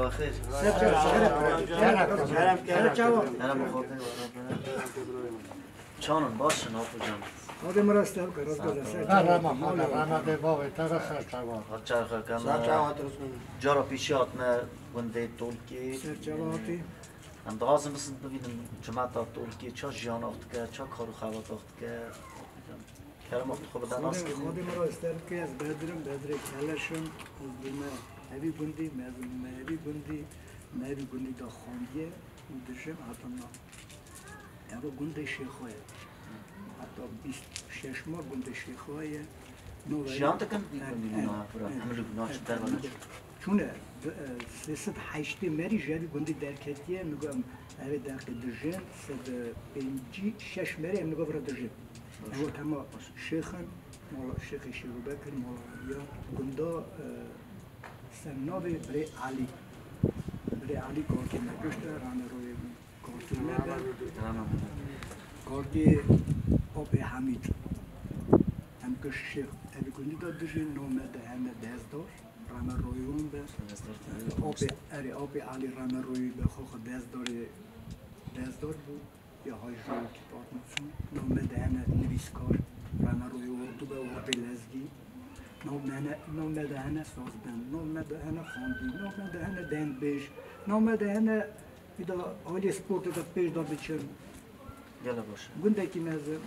بخیر. چانون باشه ناپو جان. خود مراسته راست گذشته. رانا ده بابه ترا سرچاوا. چرخه کم. جارا پیشیات نه ونده تولکی. سرچاواتی. اندازم بس ببینم جماعت تولکی چه جیان آخت که چه کارو خوابت آخت که. کرم آخت خوب دانست که. خود مراسته که از بدرم کلشم از دیمه همی گندی مهمی گندی دا خانیه اودشم حتی نه. اما گنده شیخواه. حتی 26 ماه گنده شیخواه. جیان تکن بیگندی نه برای همه نه چه درمان. چونه 308 مری جوی گندی درکتیه میگم اوه درک درجن 6 مری هم نگاه برای درجن. اما تمام شیخن مالا شیخ شیرو بکر مالا یا گنده سنابه برای علی کارکی نگشته رانه روی کارکی نگر کارکی آب حمید هم کش شیخ اوی گندی دادشی نومده همه دست دار رانه روی اون به آب علی رانه روی به خواه دست دار بود یا های جوی که پاک نفسون نومده همه نویسکار رانه روی اردو به اردو لزگی نومده هنه سازبند، نومده هنه خاندی، نومده هنه دند بیش، نومده هنه ایدا حالی سپورت دا پیش دا بچن یالا باشه گنده کی مزه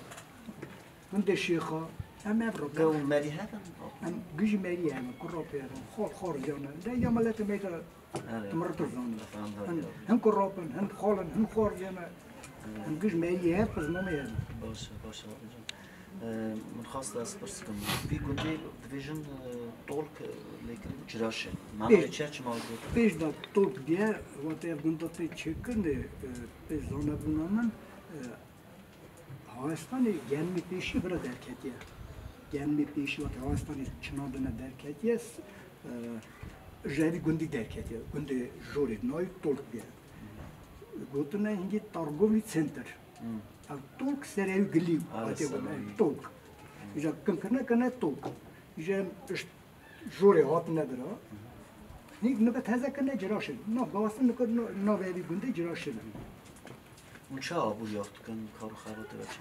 گنده شیخا هم افرا گو مری هدم هم گوشی مری هم کراپی هم خار زیانه ده یا ملت میتا تمرتو زانه هم کراپن هم خالن هم خار زیانه هم گوش مری هم پس نمی هم باشه من خواست از پرس کنم بی گندی دیویژن تولک لیکن جراشه معنی چه موضوع پیش دا تولک دیه وقتی گنده تی چکنده پیش زانه بونامن هاستانی گرمی پیشی برای درکتیه گرمی پیشی وقتی هاستانی چنادنه درکتیه جوی گندی درکتیه گندی جوری نای تولک بیه گوتنه هنگی تارگولی سنتر تولک سریعی گلیو تولک ایجا کنه تولک ایجا جوری هات نداره نیک نکه تازه کنه جراشه نه گاستن نکه نویدی گنده جراشه اون چه آبو یافت کن کارو خواهد بچه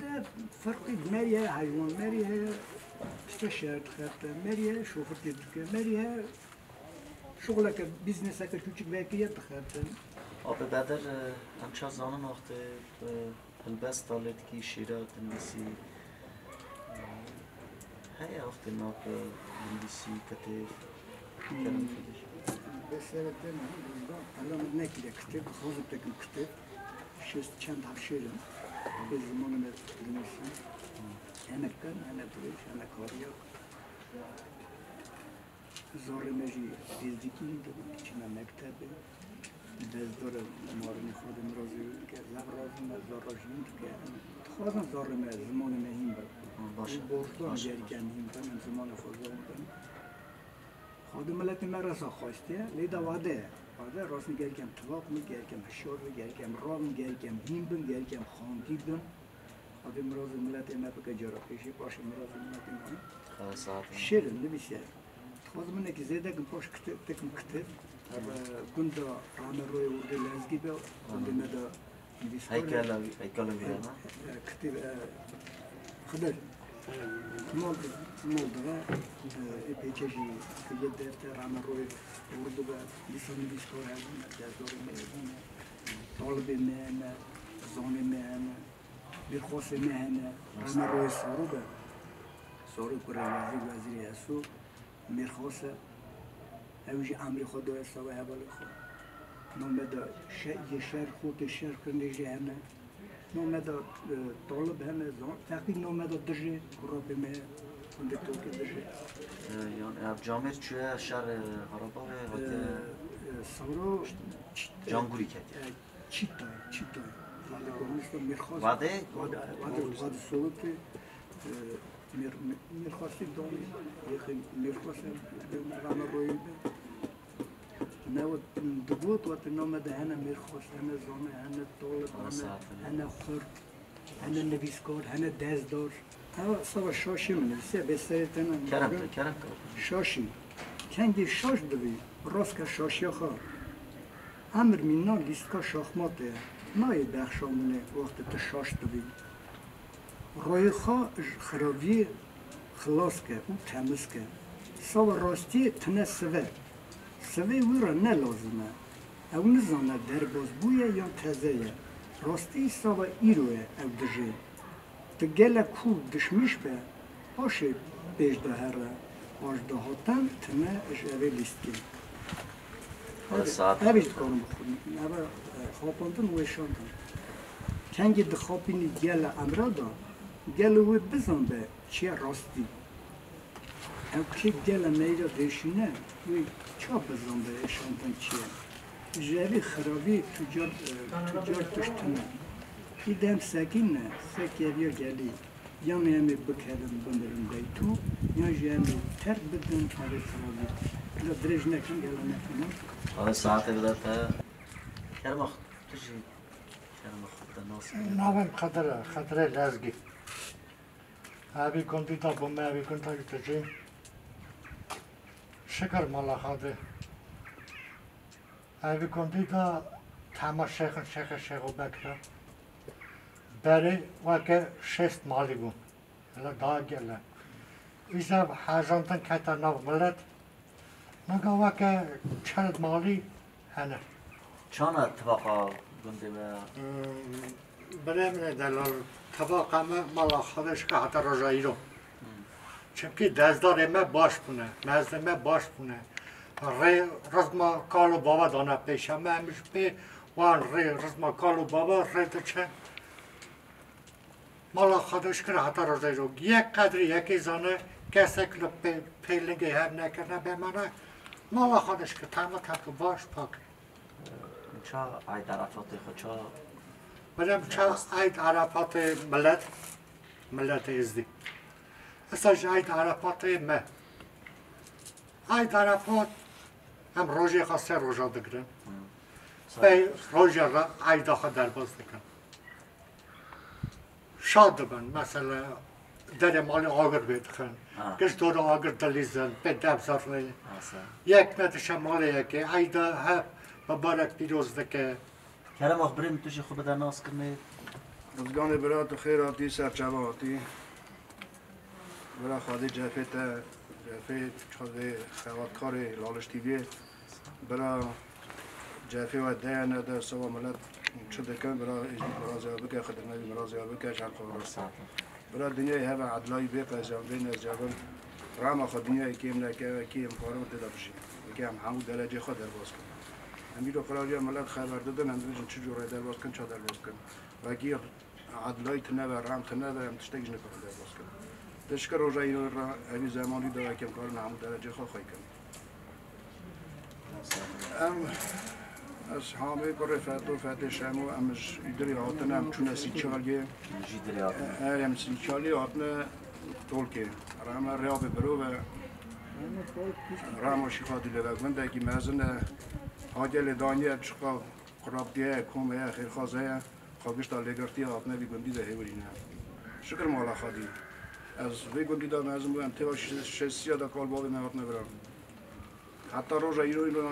ده فرقی مریه حیوان مریه پسته شرط خرده مریه شوفر که مریه شغله که بیزنسه که چوچک وکیه بخرده آب بدر همچه زانن وقتی البس دالت کی شیرات انگلیسی هی وقتی ناب انگلیسی کتی کلم فیدش بسیارده الان نکیده کتب خوزم تکم کتب شست چند هفشیرم به زمان دنیسیم همه کن همه بریش همه کاریا زاره مجی دیزدیکی دارم چنه مکتبه دزدار مارنی خودم رازی که زغرازم از زارajim که خواهم زارم زمان مهم باشه بردان گرکن هم من زمان فوزان خودم ملت مرسا خواسته لیدا واده راست گرکم تواب میگرکم شور میگرکم رام میگرکم هم میگرکم خاندی دن خودم راز ملت ما بک جرا پیشی باشه راز ملت ما خلاص شیرن نمیشه خودم نکی زیاده کم پاش تکم کتب كنت رانا روي ورد لازقي بقى كنت مدى هيكلا بيانا كتب خدر مول دغا بيجي في يد رانا روي ورد بقى لسان بيسكو هذا دور مهنا طالب مهنا زون مهنا بيرخص مهنا رانا روي صارو بقى صارو كره وزير ياسو ميرخص اوجی امری خود داره سوای حوال خود نامده یه شهر خود شهر کنده جهنه نامده طالب همه زن تقریبا نامده درجه قرابه می کنده تو که درجه یعنی جامعه چیه شهر غربا و سورو جانگوری کرد چیتای ولی کنیست میخواست واده صورت میرخواستی دانی میرخواستی رانا روی نه دبوت وقت نامده هنه میرخواست هنه زانه هنه طالب هنه خرد هنه نویسکار هنه دزدار هنه سوا شاشی منویسه بستری تنم کرم شاشی کنگی شاش دوی راست که شاشیا خواه امر مینا لیست که شاخماته نای بخشامونه وقت تو شاش دوی روی خواه خرابی خلاص که او تمز که سوا راستی تنه سوه وی را نه لازمه او نزانه در باز بویه یا تزهیه راستی سوا ایروه او دجه تو گله کو دشمش به باشه بیش ده هره باش ده هاتن تنه اش اوه لیست که اوه کارم بخونیم اوه خواباندن و اشاندن کنگی ده خوابینی گله امرا دا گله وی بزن به چیه راستی او که گله نیره ریشینه وی چه بزن به اشاندن چیه جوی خرابی تجار تشتنه ایدم سکینه سکیویا گلی یا نمی بکردم بندرم دی تو یا جمی ترک بدن اوی خرابی الا درج نکن گله نکنم هذا ساعة بدأت كلام أخ تجي كلام أخ الناس نامم خطر لازگی ابی کنتی تا بومه ابی کنتا تجی شکر مالا خاده ابی کنتی تا تمام شیخ و بکر بری وقت شست مالی بون الا داگله ایزا هزانتن کتا نو ملت نگاه وقت چند مالی هنه شان اتفاقا گنده و برای دلال طبقه مالا خودش که حتی رجایی رو چونکه دزدار ما باش کنه مزد ما باش کنه رزما کالو بابا دانه پیشه ما همیش پی وان رزما کالو بابا ده چه مالا خودش که حتی رجایی رو یک قدر یکی زانه کسی که پیلنگی هم نکنه به منه مالا خودش که تمام باش پاک چه عید عرفات خود چه بریم چه عید عرفات ملت ازدی اصلا عید عرفات ما عید عرفات هم روژه خواسته روژه دگرن به روژه را عید خود در باز دکن شاد بن مثلا در مال آگر بیدخن گشت دور آگر دلیزن به دبزار ری یک ندش مال یکی عید ها مبارک پیروز دکه كلام أخ بريم تجي خو بدأ ناس كرني روزگان برات و خیراتی سرچواتی برا خواهد جفت خواهد خوادکار لالش تیویه برا جفه و دهنه ده سوا ملت چه دکن برا مرازیار بکه خدمه مرازیار بکه شرق راست برا دنیای هوا عدلایی بیقه بین از جوان رام خود دنیای کیم نکه کیم فارم تدا بشی که هم همون درجه خود در باز کن همی رو قراری ملت خبر دادن هم بجن چه جوره در باز کن چه در باز کن و اگه عدلایی تنه و رام تنه و هم تشتگیش نکنه در باز کن تشکر روزه این را همی زمانی داره که کار همون درجه خواهی کن از همه کار فتح شما امش ایدری هاتن هم چون سیچالیه هم سیچالی هاتن تولکه رام ریاب برو و رام شیخاتی لبگون دکی مزن آجل دانیه چقا قرابتیه کومه خیر خازه خوابش تا لگرتی هاتنه بی گندی ده هیورینه شکر مالا خادی از وی گندی دا مزن بودم تیوا شسیا دا کال بابی نهاتنه برام حتی روز ایرو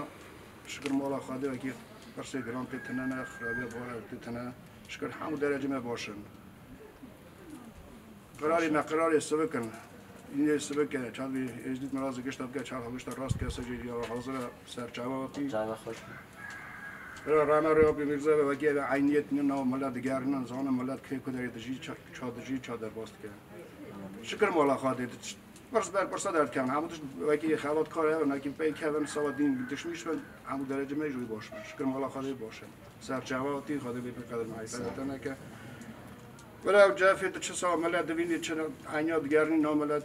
شکر مالا خواهده و که برسه گران تیتنه نه خرابی باره تیتنه شکر همون درجه ما باشن قراری نقراری سبه کن این سبه که چند بی ازدید مراز گشت که چند هاگشت راست که سجی یا حاضر سرچواتی جاوه خوش برای رانه رو بی میرزه و که عینیت نه ملت دیگران زان ملت که کدری دجی چادر باست که شکر مالا خواهده برسا درد کن همونش وکی خلات کاره و نکیم پی کردن سوادین دشمیش من همون درجه میجوی باشم شکر مالا خواهده باشم سرچواتی خواهده بی قدر معیفت نکه ولی جافت چه سال ملت دوینی چه عینیا دیگرانی ناملت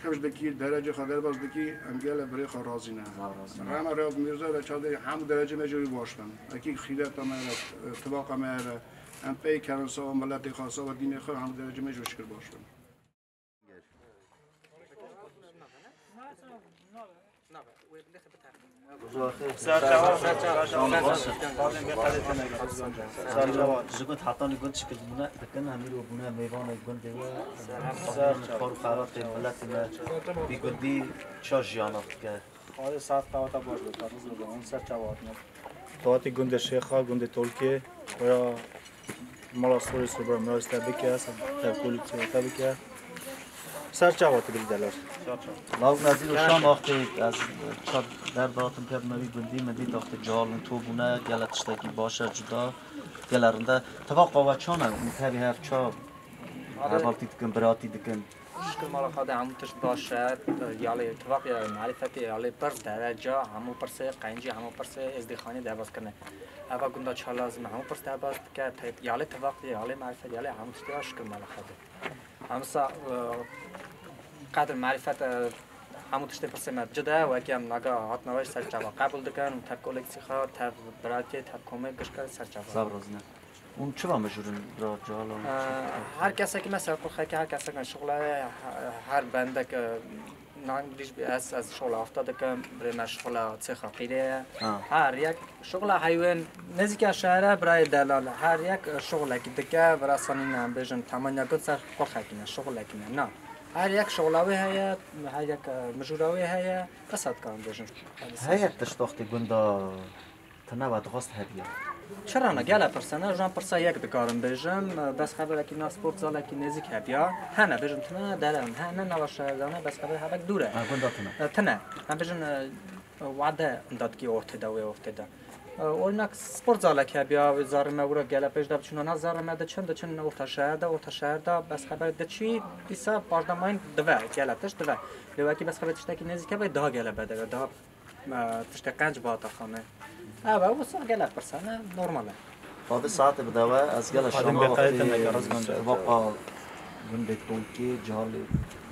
کمش دکی درجه خواهده باز دکی امگل برای خواه رازی نه رام را میرزه و چاده همون درجه میجوی باشم وکی خیلت ما اتفاق ما هم پی کردن سوال ملت خاصه و دین خواه همون درجه میجوی شکر باشم زغت حطاني قلت شكل بناء لكن هنيرو بناء ميوان قلت دوا فارو خارات ملات ما بيقول دي شاجيانات ك خواهد ساعت قواتا باش بطرز بده اون سر چوات نه قواتی گنده شیخا گنده تولکه و مالا سوری سوبر مراز تبکه است تبکولی تبکه سر چواتی بری دلار لاو نزدیک و شام وقتی از چاد در داتم کرد نوی گندی مدید وقتی جال تو بونه گلت اشتاکی باشه جدا گلرنده توقع و چانه متابی هر چا بالتی دکن براتی دکن مشكل مالا خود همون تش باشه یالی اتفاق یا معرفتی یالی پرس درجه همون پرس قنجی همون پرس ازدخانی درباز کنه اول گنده چه لازم همون پرس درباز که یالی اتفاق یالی معرفت یالی همون تشتی مشکل مالا خود همسا قدر معرفت همون تشتی پرس مجده و که هم نگاه هات نوش سر جواب قبول دکن تب کولکسی خواه تب براتی تب کمک گشکر سر جواب زبرازنه اون چرا مجورن را جال هر کسی که مثلا بخواد که هر کسی که شغل هر بنده که نانگلیش از شغل افتاده که برای مشغول چه خیره هر یک شغل حیوان نزدیک شهر برای دلال هر یک شغل که دیگه برای سنین بیشتر تمام نگذار سر بخواد که شغل که نه هر یک شغلاوی هست هر یک مجوراوی هست قصد کن بیشتر هی تشتاختی گندا تنوع خواست هدیه چرا نه گله پرسنه جان پرسا یک دکارم بیشم بس خبر که ناسپورت زاله که نزدیک هبیا هنه بیشم تنه دارم هنه نواشه دانه بس خبر هبک دوره گندا تنه هم بیشم وعده داد کی افتاده و افتاده اونک سپورت زاله که هبیا زارم اورا گله پیش داد چون نه زارم ده چند افتاد شهر ده بس خبر ده چی بیسا پاردماین دوه گله تش دوه لوکی بس خبر تشته که نزدیک هبیا ده گله بده ده تشته قنج باتا خانه آه بس گله پرسنه نرماله بعد ساعت بدوه از گل شما وقتی واقع گنده تولکی جهالی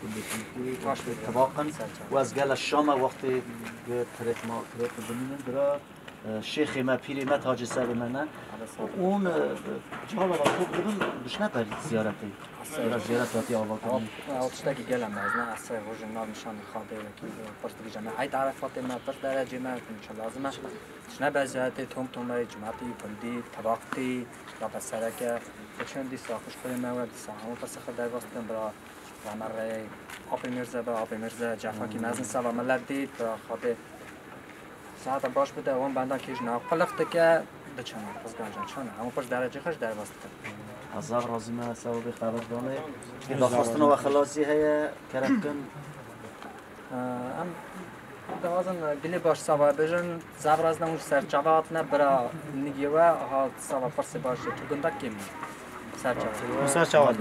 گنده تولکی طباقا و از گل شما وقتی ترک ما ترک بمینن برا شیخ ما پیری ما تاج سر منه اون جهال آقا خوب بدون بشنه بر زیارتی برا زیارت واتی آقا کنی آتشتاکی گلم از نه اصلا روز نام نشان خواهده که پشت جمعه عید عرفات ما پشت درجه ما چه لازمه شنه به زیارت توم جماعتی بندی طباقتی را بسره که چند دی ساخش کنیم ما و دیسا همون پس خود در واسطه برا رمره آب مرزه جفاکی مزن سوا ملت دید برا خواهده ساعت باش بده اون بندان کیش ناقلخته که بچنه پس گنجان چونه همون پس درجه خوش در واسطه از رازی ما سبب خبر دانه که داخواستن و خلاصی هیا کرد کن ام دوازن گلی باش سوا بجن زبراز نموش سر جواب نه برا نگیوه ها سوا پرس باشه تو گندک کیم سر جواب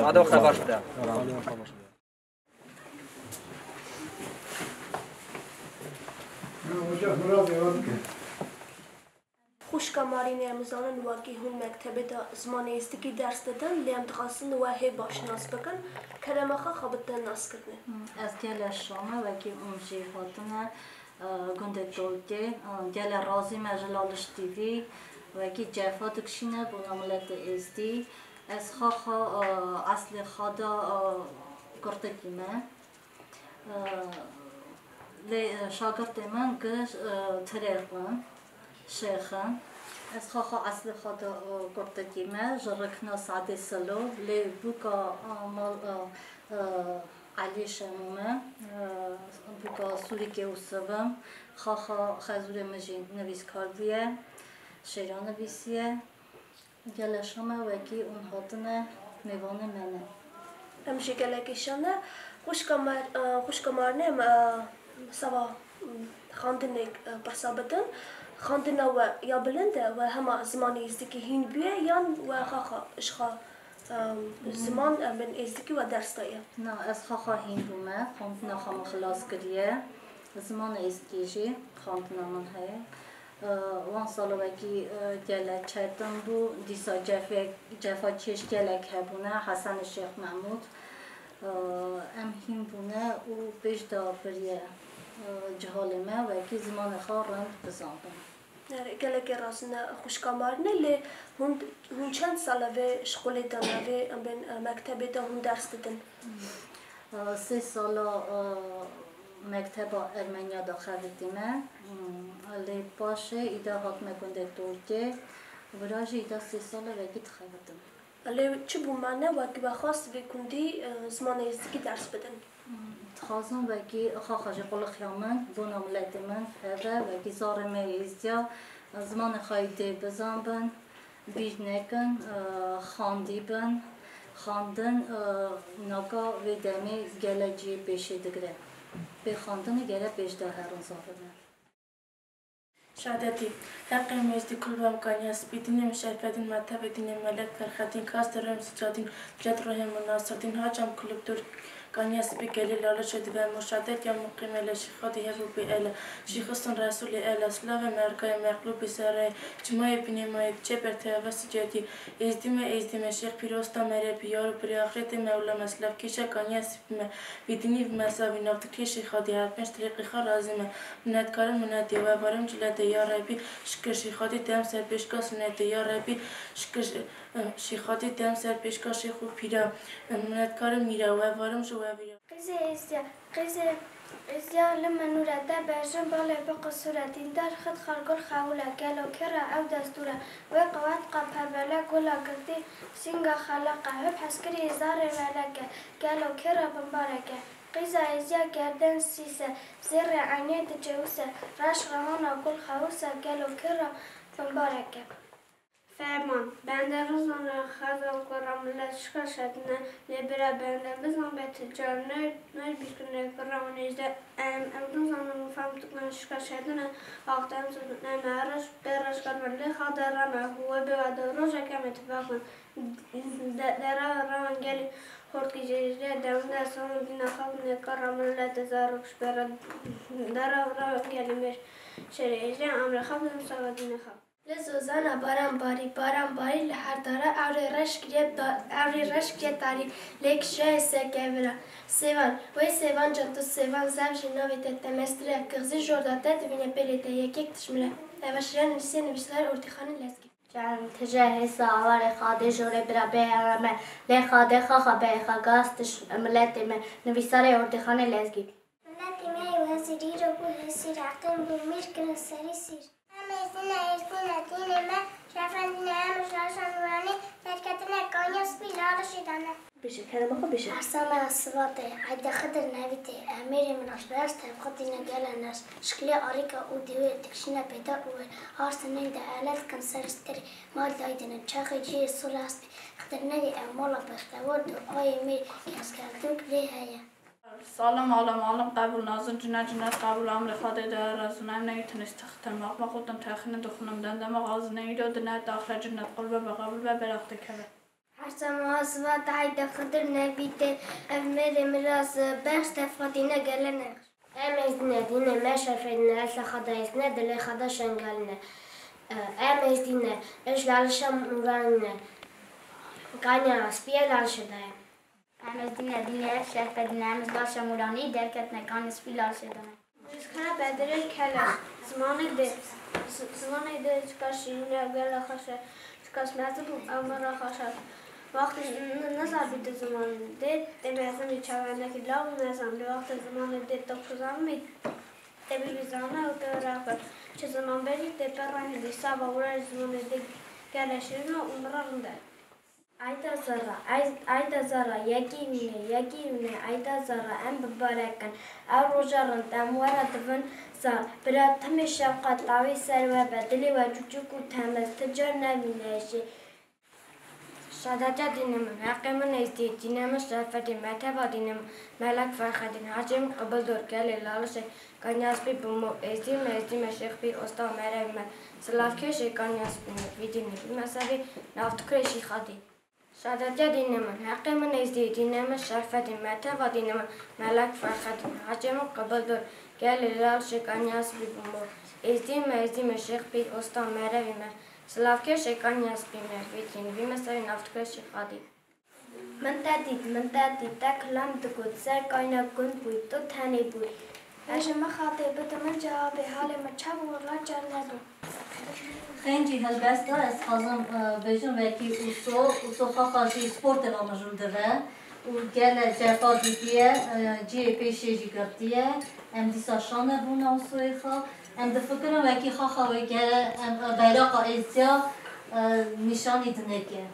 عده وقت باش بده خوشکماری نمیزانن واقعی هون مکتبه دا زمان است که درس دادن لیم دخواستن و هی باش ناس بکن کرم خا خبرتن ناس کردن از گل شما واقعی اون چی خاطرنا گنده دولتی گل رازی مجلالش تیوی واقعی جفات کشینه بوناملت استی از خا اصل خدا کرده کیمه لی شاگرد من گش تریخون شیخن از خا اصل خدا کرده کیمه جرکنا سعد سلو لی بوکا مال علی شمومه بوکا سوری که اوسوم خا خزور مجین نویس کار بیه شیران نویسیه گل شما وکی اون هاتنه میوانه منه امشی گلکشانه خوشکمارنه سوا خواندن پرسابتن خواندن و یا بلنده و همه زمانی است که هین بیه یا و خا زمان من است که و درس دایه نه از خا هین بومه خواندن خام خلاص کریه زمان است کیجی خواندن من هی وان سال وکی گله چتن بو دیسا جفا چش گله کبونه حسن شیخ محمود ام هین بونه او بیش دا بریه جهالمه وکی زمان خواه رند بزاندم گله که راسن خوشکمارنه لی هون چند ساله و شکل دانه و مکتبه دا هون درس دادن 3 سال مکتب ارمنیا داخل دیمه لی باشه ایده هات مکنده ترکیه براج ایده 3 سال وکی تخیبتم لی چه بومانه وکی بخواست بکندی زمان ازدگی درس بدن تخازن وکی خواهش قل خیامن بنا ملت من هذا وکی زار میزیا زمان خایده بزن بن بیش نکن خاندی بن خواندن نگا و دمی گلجی پیشه دگره به خواندن گله پیش ده هرون زاره شهادتي حق مجد كل بام كانياس بيدين مشارفة ماتا بدين ملك فرخاتين كاسترهم سجادين جد رهم مناصرين هاجم كل بدور كانياس بقليل لا شد بمشاهدات يوم مقيم إلى شيخاتي هبو بإله شيخصن رسول إله سلاف مركا مغلوب بسرعة جماعة بني ما يتجبر تهوس جدي إزدم شيخ بيروستا مري بيار برياخرة مولا مسلف كيشا كانياس بديني بمساوي نفتكر شيخاتي هربنش طريق خرازمه منات كارم منات يوا بارم جلاد يا ربي شكر شيخاتي تام سر بيشكاس منات يا ربي شكر شيخاتي تام سر بيشكاس شيخو بيرا منات كارم ميرا وبارم جو قزيا لما نوردا برجم بالي بقى صورة دار خد خرقر خاولا قالوا كرا أو دستورة وقوات قبها بلا قولا قلتي سنغا خلقا هب حسكري زار ملكا قالوا كرا بمباركة قزا إزيا قردن سيسا زر عيني تجوسة راش غهانا قول خاوسة قالوا كرا بمباركة فرمان بنده روزان خزان قرام لشکر شدنه لبرا بنده بزن به تجار نر بیشتر قرام نجده روزان مفهم تکن شکر شدنه آختم زدنه معرش درش کردن لخاطر رمه هو بعد روزه کم اتفاقن در رمان گلی خورد کی جیجه دنده سوم دینا خواهم نکرام لتزارش برد در رمان گلی مش شریجه امر خواهم سواد دینا خواهم لزوزانا باران باری لحر داره اوری رشک داری لیک شای سکیورا سیوان وی سیوان جاتو سیوان زبجی نوی تتمستره کغزی جورداته دوینه پلیته یکیک تشمله اوشیان نسی نویشتر ارتخانی لزگی جان تجاه سوار خاده جوره برا بیارمه لی خاده خاخا بیخا گاستش ملتی من نویسار ارتخانی لزگی ملتی من یو هزیری رو بو هزیر عقیم بو میر کنه سری سیر بشه كلام خو بشه أرسلنا الصباطة عيد خضر نبيتي أميري من أشباش تبقتنا جال الناس شكلي أريكا وديوي تكشينا بيتا وأرسلنا دا آلات كان سرستري مال دايدنا تشاخي جي الصلاستي خضرنا دي أمولا بختاود وآي ميري كاسكالتوك ليها سلام عالم قبول نازن جنات قبول امر خاطر در رزونم نمیتونست تختم ما خودم تخنه دخونم دندم غاز نمیداد نه داخل جنت قلبه به قبول و برخت کنه حسام أصوات عيد خضر نبيتي أميري مراس باش تفقدينا قالنا أميزنا دينا ما شافينا أسلا خدايسنا دلي خدا شنقالنا أميزنا إيش لعلشان مرانا كانيا سبيا لعلشدايا أميزنا دينا شافينا أميز باشا مراني دركتنا كان سبيا لعلشدايا جسكنا بدر الكلا زمان ده كاشينا قال خشة كاش مازبو أمر خشة وقت نزار بيت زمان ده تبعثم يشاورنا كلا ونزام لوقت زمان ده تقصام ميت تبي بزانا وتراقب شو زمان بدي تبرعني لسابا ولا زمان ده كارشنا ومررنا عيدا زرا يجيني عيدا زرا أم بباركن أو رجال تام ورا دفن زار برا تمشي قطعي سروا بدلي وجوجو تامس تجرنا من شيء شهادة دينم حقم نيستي دينم شرفت متى دينم ملك فرخدين حجم قبل دور كل لالش كان يسبي بمو ازدي مشيخ بي أستا مريم سلاف كشي كان يسبي فيديني بمسافة نفتكر شيء خدي شهادة دينم حقم نيستي دينم شرفت متى دينم ملك فرخدين حجم قبل دور كل لالش كان يسبي بمو ازدي مشيخ بي أستا مريم سلافكي شكان يسبي مرفيتين بمسافة نفتكر شيء خدي من تادي تكلم تقول سر كاينا كنت بويتو تاني بوي أجمع خاطبة من جوابي حالي ما تشابه والله جنبه خنجي هالبستا از خازم بجن وکی اوسو خاخاشی سپورت را مجرد ده و گل جفا دیدیه جی پیشی جی گرتیه ام دیسا شانه بونه اوسوی خوا ام دفکرم وکی خاخا و گل بیراق ایزیا نشانی دنگه